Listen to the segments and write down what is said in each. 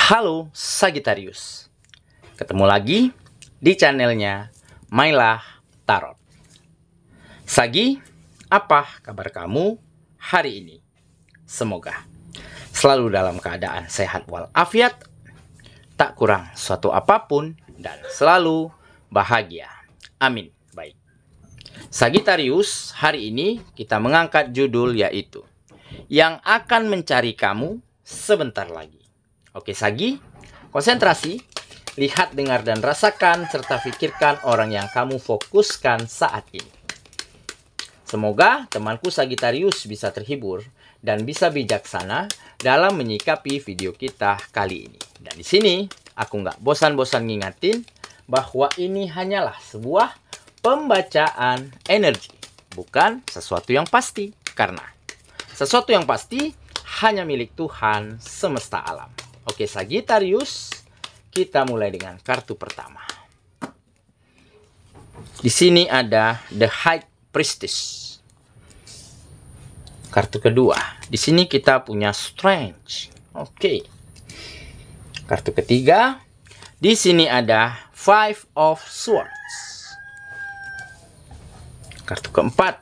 Halo Sagittarius, ketemu lagi di channelnya Mailah Tarot. Sagi, apa kabar kamu hari ini? Semoga selalu dalam keadaan sehat walafiat, tak kurang suatu apapun, dan selalu bahagia. Amin. Baik, Sagittarius, hari ini kita mengangkat judul yaitu yang akan mencari kamu sebentar lagi. Oke Sagi, konsentrasi, lihat, dengar, dan rasakan, serta pikirkan orang yang kamu fokuskan saat ini. Semoga temanku Sagittarius bisa terhibur dan bisa bijaksana dalam menyikapi video kita kali ini. Dan di sini aku nggak bosan-bosan ngingatin bahwa ini hanyalah sebuah pembacaan energi, bukan sesuatu yang pasti. Karena sesuatu yang pasti hanya milik Tuhan semesta alam. Oke Sagittarius, kita mulai dengan kartu pertama. Di sini ada The High Priestess. Kartu kedua, di sini kita punya Strange. Oke. Kartu ketiga, di sini ada Five of Swords. Kartu keempat,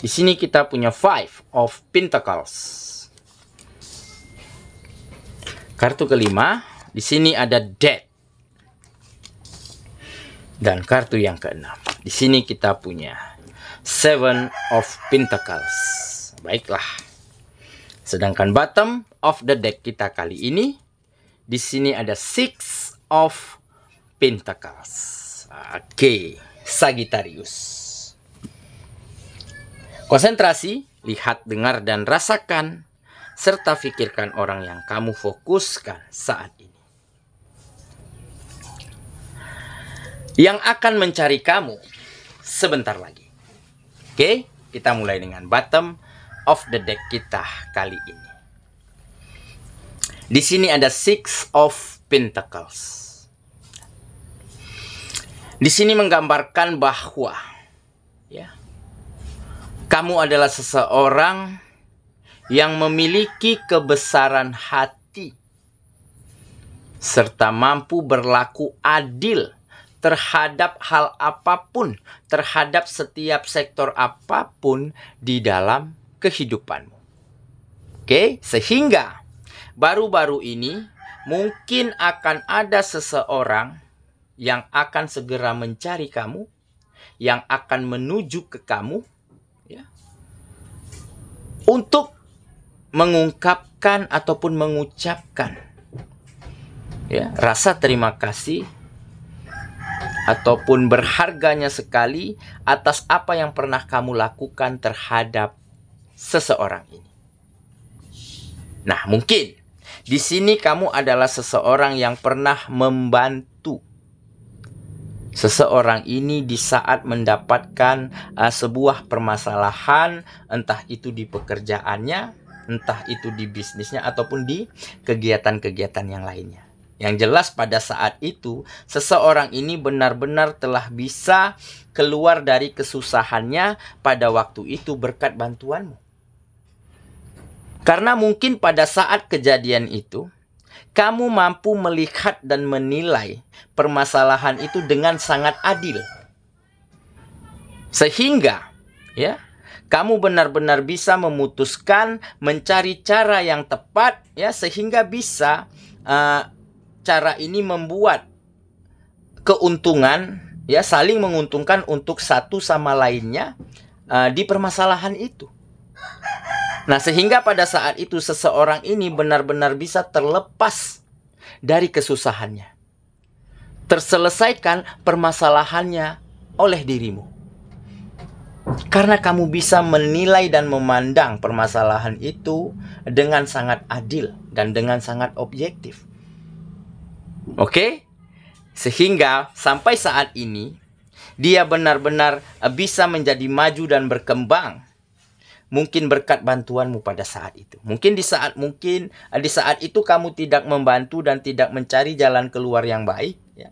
di sini kita punya Five of Pentacles. Kartu kelima, di sini ada Death. Dan kartu yang keenam, di sini kita punya Seven of Pentacles. Baiklah. Sedangkan bottom of the deck kita kali ini, di sini ada Six of Pentacles. Oke, Sagittarius. Konsentrasi, lihat, dengar, dan rasakan, serta pikirkan orang yang kamu fokuskan saat ini. Yang akan mencari kamu sebentar lagi. Oke, kita mulai dengan bottom of the deck kita kali ini. Di sini ada Six of Pentacles. Di sini menggambarkan bahwa ya, kamu adalah seseorang yang memiliki kebesaran hati serta mampu berlaku adil terhadap hal apapun, terhadap setiap sektor apapun di dalam kehidupanmu. Oke, sehingga baru-baru ini mungkin akan ada seseorang yang akan segera mencari kamu, yang akan menuju ke kamu, ya, untuk mengungkapkan ataupun mengucapkan ya, rasa terima kasih ataupun berharganya sekali atas apa yang pernah kamu lakukan terhadap seseorang ini. Nah, mungkin di sini kamu adalah seseorang yang pernah membantu seseorang ini di saat mendapatkan sebuah permasalahan, entah itu di pekerjaannya, entah itu di bisnisnya, ataupun di kegiatan-kegiatan yang lainnya. Yang jelas pada saat itu, seseorang ini benar-benar telah bisa keluar dari kesusahannya pada waktu itu berkat bantuanmu. Karena mungkin pada saat kejadian itu, kamu mampu melihat dan menilai permasalahan itu dengan sangat adil. Sehingga, ya, kamu benar-benar bisa memutuskan mencari cara yang tepat, ya, sehingga bisa cara ini membuat keuntungan, ya, saling menguntungkan untuk satu sama lainnya di permasalahan itu. Nah, sehingga pada saat itu seseorang ini benar-benar bisa terlepas dari kesusahannya, terselesaikan permasalahannya oleh dirimu. Karena kamu bisa menilai dan memandang permasalahan itu dengan sangat adil dan dengan sangat objektif. Oke? Sehingga sampai saat ini dia benar-benar bisa menjadi maju dan berkembang. Mungkin berkat bantuanmu pada saat itu. Mungkin di saat itu kamu tidak membantu dan tidak mencari jalan keluar yang baik, ya.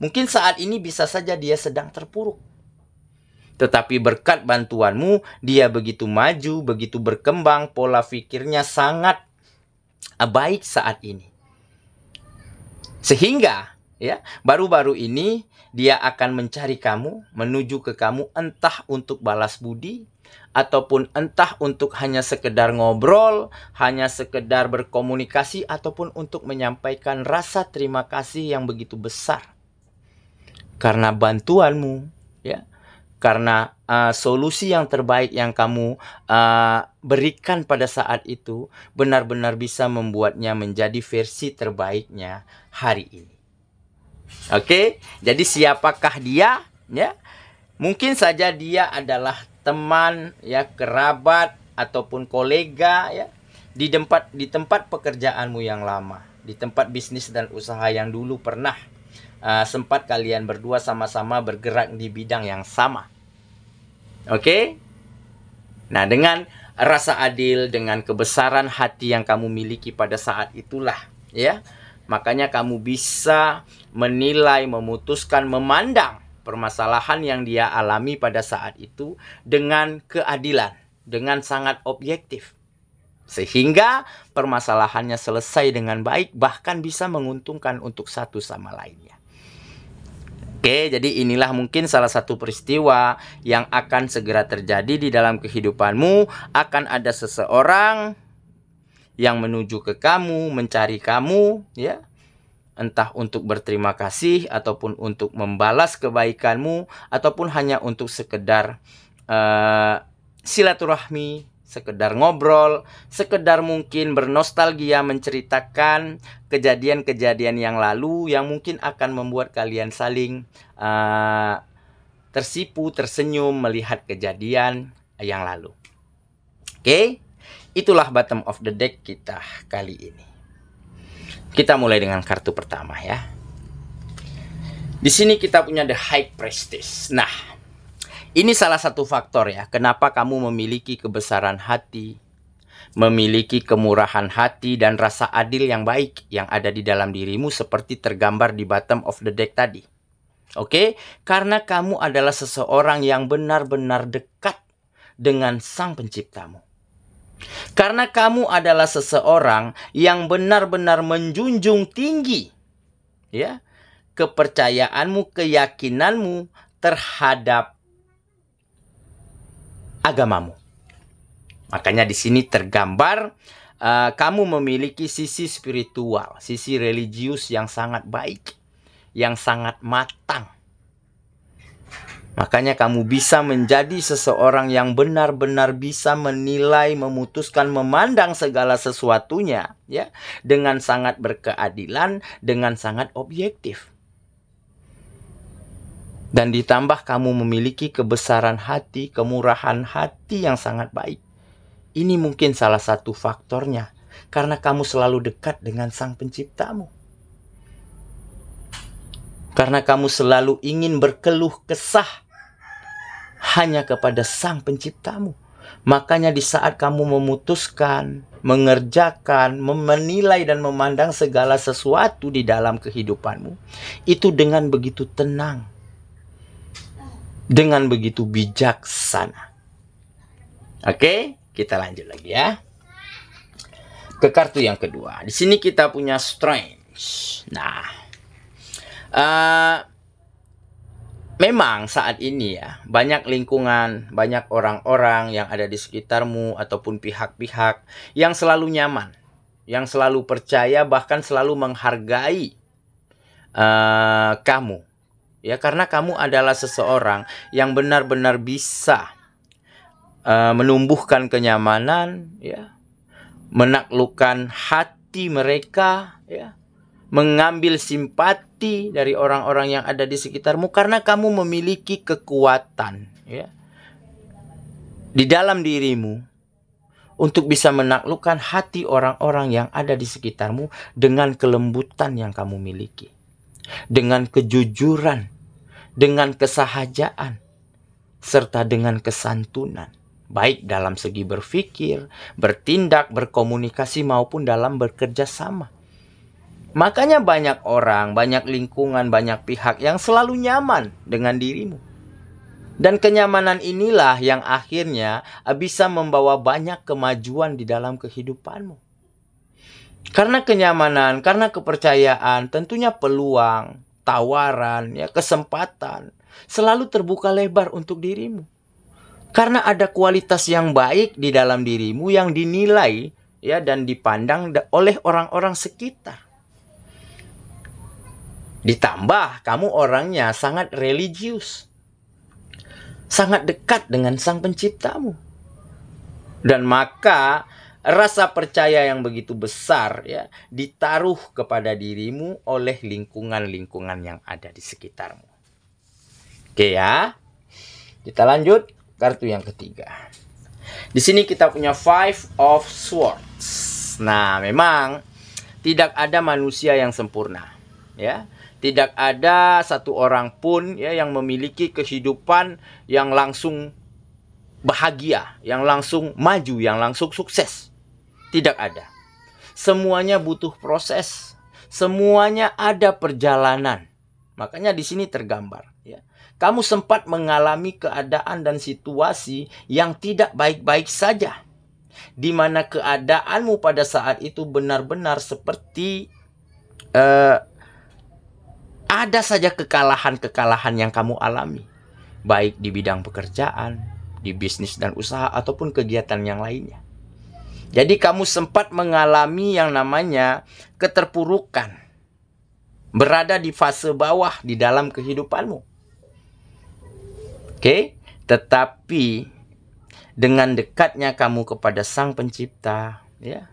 Mungkin saat ini bisa saja dia sedang terpuruk. Tetapi berkat bantuanmu, dia begitu maju, begitu berkembang, pola pikirnya sangat baik saat ini. Sehingga ya, baru-baru ini dia akan mencari kamu, menuju ke kamu entah untuk balas budi ataupun entah untuk hanya sekedar ngobrol, hanya sekedar berkomunikasi ataupun untuk menyampaikan rasa terima kasih yang begitu besar karena bantuanmu, ya. Karena solusi yang terbaik yang kamu berikan pada saat itu benar-benar bisa membuatnya menjadi versi terbaiknya hari ini. Oke, jadi siapakah dia? Ya, mungkin saja dia adalah teman, ya, kerabat ataupun kolega, ya, di tempat pekerjaanmu yang lama, di tempat bisnis dan usaha yang dulu pernah sempat kalian berdua sama-sama bergerak di bidang yang sama. Oke? Nah, dengan rasa adil, dengan kebesaran hati yang kamu miliki pada saat itulah, ya, makanya kamu bisa menilai, memutuskan, memandang permasalahan yang dia alami pada saat itu dengan keadilan, dengan sangat objektif. Sehingga permasalahannya selesai dengan baik, bahkan bisa menguntungkan untuk satu sama lainnya. Oke, jadi inilah mungkin salah satu peristiwa yang akan segera terjadi di dalam kehidupanmu. Akan ada seseorang yang menuju ke kamu, mencari kamu, ya. Entah untuk berterima kasih, ataupun untuk membalas kebaikanmu, ataupun hanya untuk sekedar silaturahmi, sekedar ngobrol, sekedar mungkin bernostalgia, menceritakan kejadian-kejadian yang lalu yang mungkin akan membuat kalian saling tersipu, tersenyum melihat kejadian yang lalu. Oke, itulah bottom of the deck kita kali ini. Kita mulai dengan kartu pertama, ya. Di sini kita punya The High Priestess. Nah, ini salah satu faktor, ya, kenapa kamu memiliki kebesaran hati, memiliki kemurahan hati dan rasa adil yang baik yang ada di dalam dirimu seperti tergambar di bottom of the deck tadi. Oke, karena kamu adalah seseorang yang benar-benar dekat dengan Sang Penciptamu. Karena kamu adalah seseorang yang benar-benar menjunjung tinggi, ya, kepercayaanmu, keyakinanmu terhadap agamamu. Makanya di sini tergambar kamu memiliki sisi spiritual, sisi religius yang sangat baik, yang sangat matang. Makanya kamu bisa menjadi seseorang yang benar-benar bisa menilai, memutuskan, memandang segala sesuatunya, ya, dengan sangat berkeadilan, dengan sangat objektif. Dan ditambah kamu memiliki kebesaran hati, kemurahan hati yang sangat baik. Ini mungkin salah satu faktornya. Karena kamu selalu dekat dengan Sang Penciptamu. Karena kamu selalu ingin berkeluh kesah hanya kepada Sang Penciptamu. Makanya di saat kamu memutuskan, mengerjakan, menilai dan memandang segala sesuatu di dalam kehidupanmu, itu dengan begitu tenang, dengan begitu bijaksana. Oke, kita lanjut lagi, ya. Ke kartu yang kedua. Di sini kita punya Strange. Nah, memang saat ini, ya, banyak lingkungan, banyak orang-orang yang ada di sekitarmu ataupun pihak-pihak yang selalu nyaman, yang selalu percaya, bahkan selalu menghargai kamu. Ya, karena kamu adalah seseorang yang benar-benar bisa menumbuhkan kenyamanan, ya, menaklukkan hati mereka, ya, mengambil simpati dari orang-orang yang ada di sekitarmu karena kamu memiliki kekuatan, ya, di dalam dirimu untuk bisa menaklukkan hati orang-orang yang ada di sekitarmu dengan kelembutan yang kamu miliki, dengan kejujuran, dengan kesahajaan, serta dengan kesantunan, baik dalam segi berpikir, bertindak, berkomunikasi maupun dalam bekerja sama. Makanya banyak orang, banyak lingkungan, banyak pihak yang selalu nyaman dengan dirimu. Dan kenyamanan inilah yang akhirnya bisa membawa banyak kemajuan di dalam kehidupanmu. Karena kenyamanan, karena kepercayaan, tentunya peluang, tawaran, ya, kesempatan selalu terbuka lebar untuk dirimu. Karena ada kualitas yang baik di dalam dirimu yang dinilai, ya, dan dipandang oleh orang-orang sekitar. Ditambah kamu orangnya sangat religius, sangat dekat dengan Sang Penciptamu. Dan maka rasa percaya yang begitu besar, ya, ditaruh kepada dirimu oleh lingkungan-lingkungan yang ada di sekitarmu. Oke ya. Kita lanjut kartu yang ketiga. Di sini kita punya Five of Swords. Nah, memang tidak ada manusia yang sempurna, ya. Tidak ada satu orang pun, ya, yang memiliki kehidupan yang langsung bahagia, yang langsung maju, yang langsung sukses. Tidak ada. Semuanya butuh proses. Semuanya ada perjalanan. Makanya di sini tergambar, ya. Kamu sempat mengalami keadaan dan situasi yang tidak baik-baik saja, di mana keadaanmu pada saat itu benar-benar seperti ada saja kekalahan-kekalahan yang kamu alami, baik di bidang pekerjaan, di bisnis dan usaha, ataupun kegiatan yang lainnya. Jadi kamu sempat mengalami yang namanya keterpurukan, berada di fase bawah di dalam kehidupanmu. Oke, tetapi dengan dekatnya kamu kepada Sang Pencipta, ya,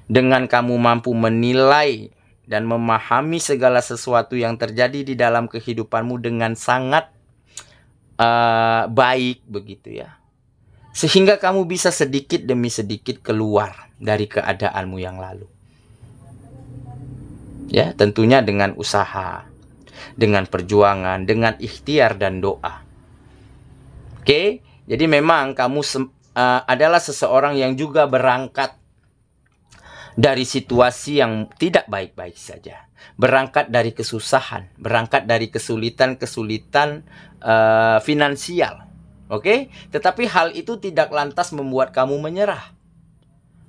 dengan kamu mampu menilai dan memahami segala sesuatu yang terjadi di dalam kehidupanmu dengan sangat baik, begitu ya. Sehingga kamu bisa sedikit demi sedikit keluar dari keadaanmu yang lalu. Ya, tentunya dengan usaha, dengan perjuangan, dengan ikhtiar dan doa. Oke, jadi memang kamu adalah seseorang yang juga berangkat dari situasi yang tidak baik-baik saja. Berangkat dari kesusahan, berangkat dari kesulitan-kesulitan finansial. Oke, tetapi hal itu tidak lantas membuat kamu menyerah.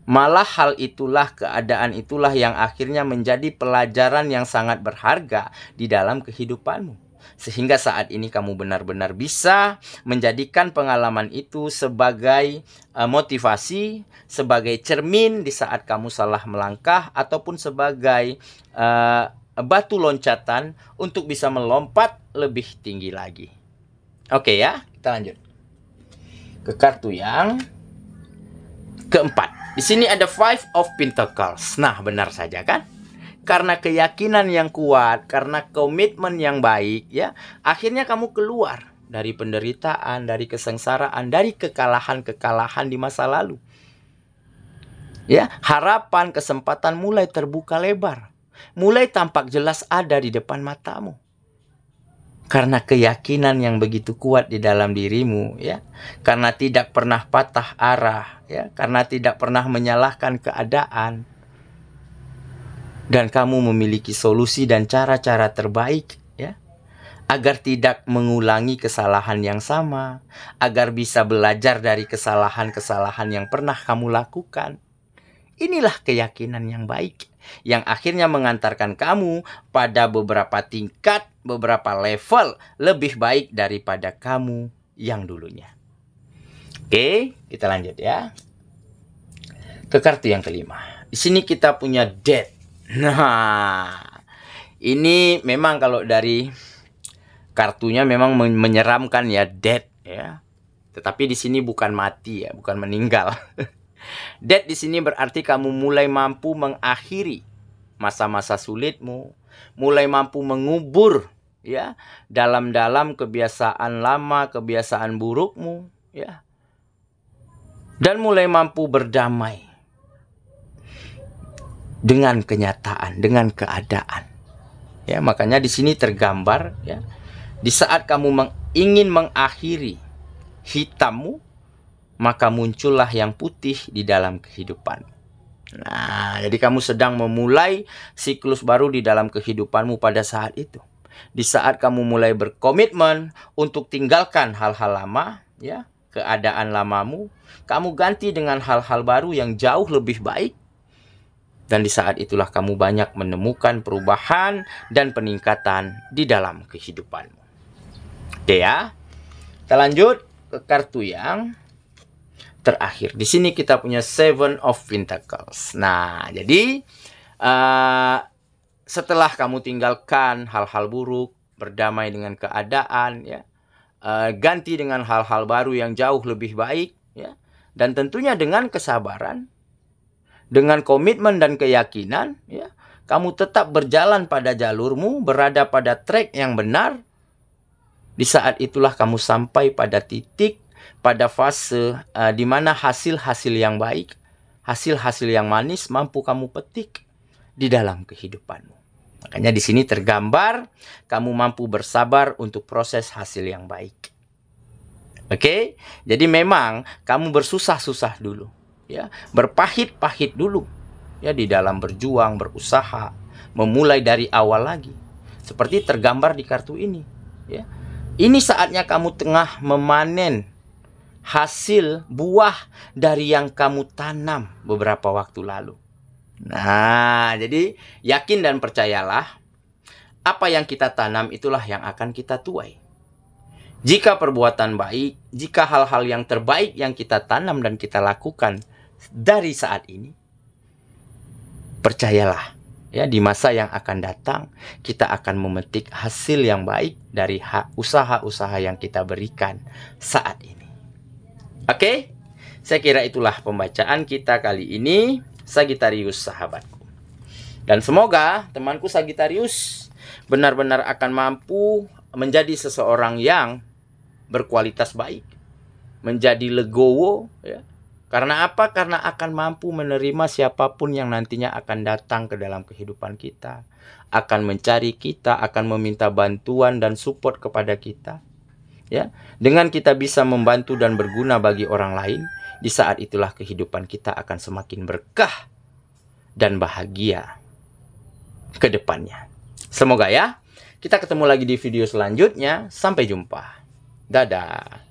Malah hal itulah, keadaan itulah yang akhirnya menjadi pelajaran yang sangat berharga di dalam kehidupanmu. Sehingga saat ini kamu benar-benar bisa menjadikan pengalaman itu sebagai motivasi, sebagai cermin di saat kamu salah melangkah, ataupun sebagai batu loncatan untuk bisa melompat lebih tinggi lagi. Oke ya, kita lanjut ke kartu yang keempat. Di sini ada Five of Pentacles. Nah, benar saja kan? Karena keyakinan yang kuat, karena komitmen yang baik, ya, akhirnya kamu keluar dari penderitaan, dari kesengsaraan, dari kekalahan-kekalahan di masa lalu. Ya, harapan, kesempatan mulai terbuka lebar. Mulai tampak jelas ada di depan matamu. Karena keyakinan yang begitu kuat di dalam dirimu, ya, karena tidak pernah patah arah, ya, karena tidak pernah menyalahkan keadaan, dan kamu memiliki solusi dan cara-cara terbaik, ya, agar tidak mengulangi kesalahan yang sama, agar bisa belajar dari kesalahan-kesalahan yang pernah kamu lakukan. Inilah keyakinan yang baik, yang akhirnya mengantarkan kamu pada beberapa tingkat, beberapa level lebih baik daripada kamu yang dulunya. Oke, kita lanjut ya. Ke kartu yang kelima. Di sini kita punya Death. Nah, ini memang kalau dari kartunya memang menyeramkan ya, Death ya. Tetapi di sini bukan mati ya, bukan meninggal. Death di sini berarti kamu mulai mampu mengakhiri masa-masa sulitmu, mulai mampu mengubur, ya, dalam-dalam kebiasaan lama, kebiasaan burukmu, ya, dan mulai mampu berdamai dengan kenyataan, dengan keadaan. Ya, makanya di sini tergambar, ya, di saat kamu ingin mengakhiri hitammu, maka muncullah yang putih di dalam kehidupan. Nah, jadi kamu sedang memulai siklus baru di dalam kehidupanmu pada saat itu. Di saat kamu mulai berkomitmen untuk tinggalkan hal-hal lama, ya, keadaan lamamu, kamu ganti dengan hal-hal baru yang jauh lebih baik. Dan di saat itulah kamu banyak menemukan perubahan dan peningkatan di dalam kehidupanmu. Oke ya. Kita lanjut ke kartu yang terakhir. Di sini kita punya Seven of Pentacles. Nah, jadi setelah kamu tinggalkan hal-hal buruk, berdamai dengan keadaan, ya, ganti dengan hal-hal baru yang jauh lebih baik, ya, dan tentunya dengan kesabaran, dengan komitmen dan keyakinan, ya, kamu tetap berjalan pada jalurmu, berada pada track yang benar. Di saat itulah kamu sampai pada titik, pada fase di mana hasil-hasil yang baik, hasil-hasil yang manis mampu kamu petik di dalam kehidupanmu. Makanya di sini tergambar kamu mampu bersabar untuk proses hasil yang baik. Oke? Jadi memang kamu bersusah-susah dulu, ya, berpahit-pahit dulu, ya, di dalam berjuang, berusaha, memulai dari awal lagi. Seperti tergambar di kartu ini, ya. Ini saatnya kamu tengah memanen hasil buah dari yang kamu tanam beberapa waktu lalu. Nah, jadi yakin dan percayalah, apa yang kita tanam itulah yang akan kita tuai. Jika perbuatan baik, jika hal-hal yang terbaik yang kita tanam dan kita lakukan dari saat ini, percayalah, ya, di masa yang akan datang kita akan memetik hasil yang baik dari usaha-usaha yang kita berikan saat ini. Oke? Saya kira itulah pembacaan kita kali ini, Sagittarius sahabatku. Dan semoga temanku Sagittarius benar-benar akan mampu menjadi seseorang yang berkualitas baik, menjadi legowo, ya. Karena apa? Karena akan mampu menerima siapapun yang nantinya akan datang ke dalam kehidupan kita, akan mencari kita, akan meminta bantuan dan support kepada kita, ya. Dengan kita bisa membantu dan berguna bagi orang lain, di saat itulah kehidupan kita akan semakin berkah dan bahagia ke depannya. Semoga ya. Kita ketemu lagi di video selanjutnya. Sampai jumpa. Dadah.